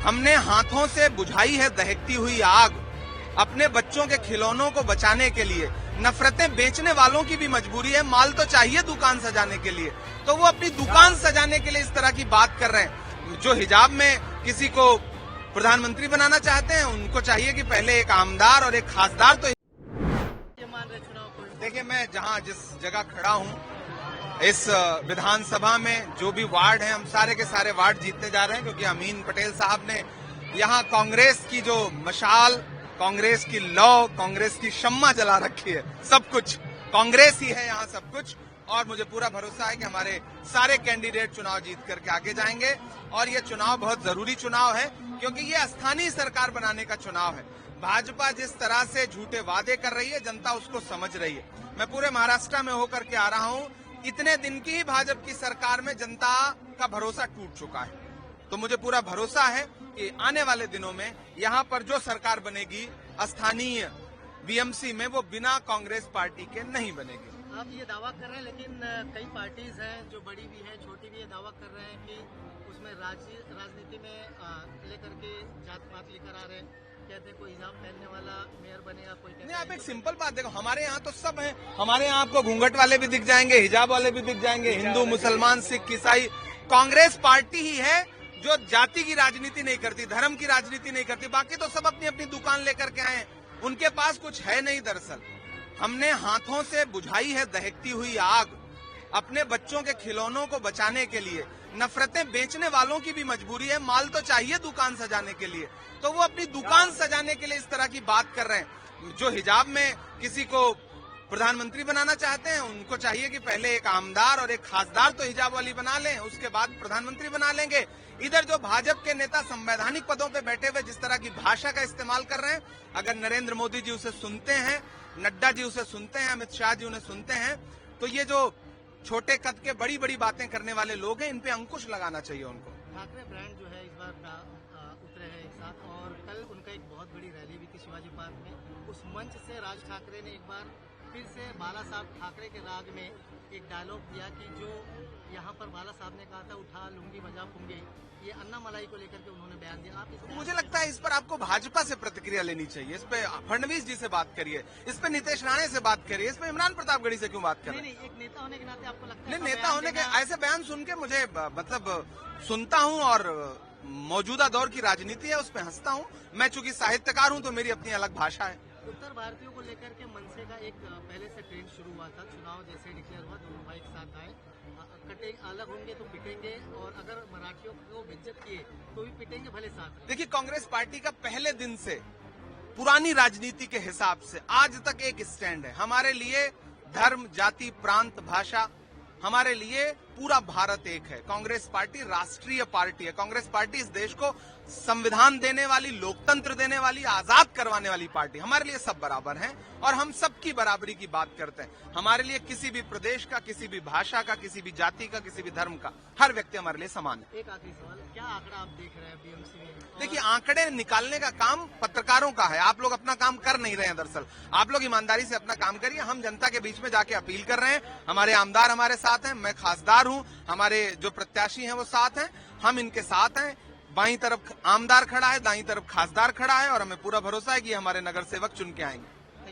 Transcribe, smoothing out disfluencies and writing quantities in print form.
हमने हाथों से बुझाई है दहकती हुई आग। अपने बच्चों के खिलौनों को बचाने के लिए नफरतें बेचने वालों की भी मजबूरी है, माल तो चाहिए दुकान सजाने के लिए, तो वो अपनी दुकान सजाने के लिए इस तरह की बात कर रहे हैं। जो हिजाब में किसी को प्रधानमंत्री बनाना चाहते हैं, उनको चाहिए कि पहले एक आमदार और एक खासदार तो देखिए, मैं जहां जिस जगह खड़ा हूं इस विधानसभा में जो भी वार्ड हैं, हम सारे के सारे वार्ड जीतते जा रहे हैं, क्योंकि अमीन पटेल साहब ने यहां कांग्रेस की जो मशाल, कांग्रेस की लौ, कांग्रेस की शम्मा जला रखी है। सब कुछ कांग्रेस ही है यहाँ, सब कुछ। और मुझे पूरा भरोसा है कि हमारे सारे कैंडिडेट चुनाव जीत करके आगे जाएंगे। और ये चुनाव बहुत जरूरी चुनाव है, क्योंकि ये स्थानीय सरकार बनाने का चुनाव है। भाजपा जिस तरह से झूठे वादे कर रही है, जनता उसको समझ रही है। मैं पूरे महाराष्ट्र में होकर के आ रहा हूँ। इतने दिन की ही भाजपा की सरकार में जनता का भरोसा टूट चुका है, तो मुझे पूरा भरोसा है कि आने वाले दिनों में यहाँ पर जो सरकार बनेगी स्थानीय बीएमसी में, वो बिना कांग्रेस पार्टी के नहीं बनेगी। आप ये दावा कर रहे हैं, लेकिन कई पार्टीज हैं जो बड़ी भी है, छोटी भी है, दावा कर रहे हैं कि उसमें राजनीति में लेकर के जात पात लेकर आ रहे हैं। कहते हैं कोई हिजाब पहनने वाला मेयर बनेगा, कोई नहीं। आप एक सिंपल बात देखो, हमारे यहाँ तो सब है। हमारे यहाँ आपको घूंघट वाले भी दिख जाएंगे, हिजाब वाले भी दिख जाएंगे, हिंदू, मुसलमान, सिख, ईसाई। कांग्रेस पार्टी ही है जो जाति की राजनीति नहीं करती, धर्म की राजनीति नहीं करती। बाकी तो सब अपनी अपनी दुकान लेकर के आए, उनके पास कुछ है नहीं। दरअसल हमने हाथों से बुझाई है दहकती हुई आग। अपने बच्चों के खिलौनों को बचाने के लिए नफरतें बेचने वालों की भी मजबूरी है, माल तो चाहिए दुकान सजाने के लिए, तो वो अपनी दुकान सजाने के लिए इस तरह की बात कर रहे हैं। जो हिजाब में किसी को प्रधानमंत्री बनाना चाहते हैं, उनको चाहिए कि पहले एक आमदार और एक खासदार तो हिजाब वाली बना लें, उसके बाद प्रधानमंत्री बना लेंगे। इधर जो भाजपा के नेता संवैधानिक पदों पे बैठे हुए जिस तरह की भाषा का इस्तेमाल कर रहे हैं, अगर नरेंद्र मोदी जी उसे सुनते हैं, नड्डा जी उसे सुनते हैं, अमित शाह जी उन्हें सुनते हैं, तो ये जो छोटे कद के बड़ी बड़ी बातें करने वाले लोग हैं, इन पे अंकुश लगाना चाहिए उनको। ठाकरे ब्रांड जो है इस बार उतरे हैं एक साथ, और कल उनका एक बहुत बड़ी रैली भी थी शिवाजी पार्क में। उस मंच से राज ठाकरे ने एक बार फिर से बाला साहब ठाकरे के राग में एक डायलॉग दिया कि जो यहाँ पर बाला साहब ने कहा था, उठा लूंगी मजा पुंगे, ये अन्ना मलाई को लेकर के उन्होंने बयान दिया। आप मुझे लगता है इस पर आपको भाजपा से प्रतिक्रिया लेनी चाहिए। इस पे फडणवीस जी से बात करिए, इस पे नीतीश राणे से बात करिए, इस पे इमरान प्रतापगढ़ी से क्यों बात कर रहे हैं? नहीं, एक नेता होने के नाते आपको लगता है? नहीं, नेता होने के ऐसे बयान सुन के मुझे मतलब सुनता हूँ, और मौजूदा दौर की राजनीति है उस पर हंसता हूँ। मैं चूंकि साहित्यकार हूँ, तो मेरी अपनी अलग भाषा है। उत्तर भारतीयों को लेकर के मनसे का एक पहले से ट्रेंड शुरू हुआ था। चुनाव जैसे डिक्लेयर हुआ, दोनों भाई एक साथ आए, कटे अलग होंगे तो पिटेंगे, और अगर मराठियों को बेइज्जत किए तो भी पिटेंगे, भले साथ। देखिए, कांग्रेस पार्टी का पहले दिन से पुरानी राजनीति के हिसाब से आज तक एक स्टैंड है। हमारे लिए धर्म, जाति, प्रांत, भाषा, हमारे लिए पूरा भारत एक है। कांग्रेस पार्टी राष्ट्रीय पार्टी है। कांग्रेस पार्टी इस देश को संविधान देने वाली, लोकतंत्र देने वाली, आजाद करवाने वाली पार्टी। हमारे लिए सब बराबर हैं, और हम सबकी बराबरी की बात करते हैं। हमारे लिए किसी भी प्रदेश का, किसी भी भाषा का, किसी भी जाति का, किसी भी धर्म का, हर व्यक्ति हमारे लिए समान है। एक आखिरी सवाल, क्या आंकड़ा आप देख रहे हैं बीएमसी में? देखिए, आंकड़े निकालने का काम पत्रकारों का है। आप लोग अपना काम कर नहीं रहे हैं। दरअसल आप लोग ईमानदारी से अपना काम करिए। हम जनता के बीच में जाके अपील कर रहे हैं। हमारे आमदार हमारे साथ हैं, मैं खासदार हूं, हमारे जो प्रत्याशी हैं वो साथ हैं, हम इनके साथ हैं। बाईं तरफ आमदार खड़ा है, दाईं तरफ खासदार खड़ा है, और हमें पूरा भरोसा है कि हमारे नगर सेवक चुन के आएंगे।